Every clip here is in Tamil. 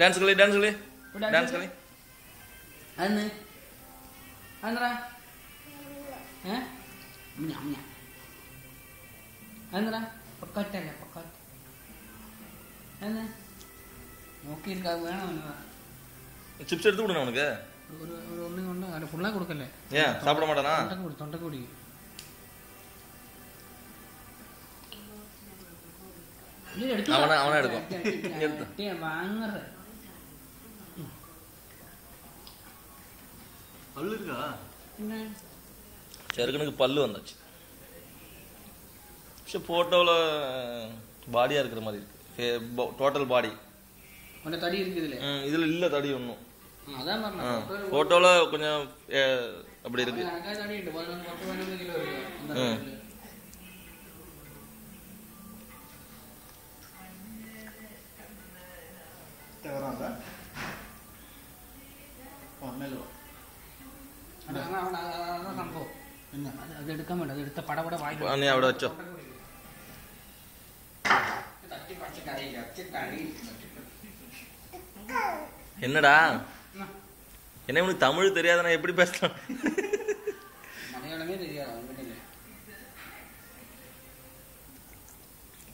டான்ஸ் களி டான்ஸ் களி அண்ணு அண்ணா அண்ணா பக்காட்டேங்க பக்காட்டு அண்ணா ஓகே இருக்கா வேணும் சிப்ஸ் எடுத்து கொடுங்க உனக்கு ஒரு ஒரு ஒன்று அது ஃபுல்லாக கொடுக்கல ஏன் சாப்பிட மாட்டானா தொண்டைக்குடி அவனா எடுக்கும் வாங்குற பல்லு இருக்கா செருக்கனுக்கு பல்லு வந்தாச்சு போட்டோவில் பாடியாக இருக்கிற மாதிரி இருக்கு டோட்டல் பாடி தடி இருக்கு இதுல இல்ல தடி ஒன்றும் அதான் போட்டோவில் கொஞ்சம் அப்படி இருக்கு அது எடுக்க மாட்டேன் அது எடுத்த படப்பட வாங்கி நீ അവിടെ വെച്ചോ என்னடா என்ன உனக்கு தமிழ் தெரியாத நான் எப்படி பேசலாம் மலையாளமே தெரியாது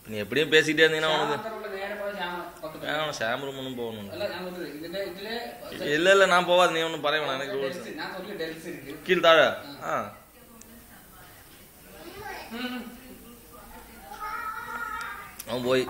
நீ எப்படியும் பேசிக்கிட்டே இருந்தீங்கன்னா உனக்கு ஷாம் ரூம் ஒன்றும் போகணும் இல்ல நான் போவாது நீ ஒன்றும் பறைய வேணாம் எனக்கு கீழ் தாழ அவன் போய்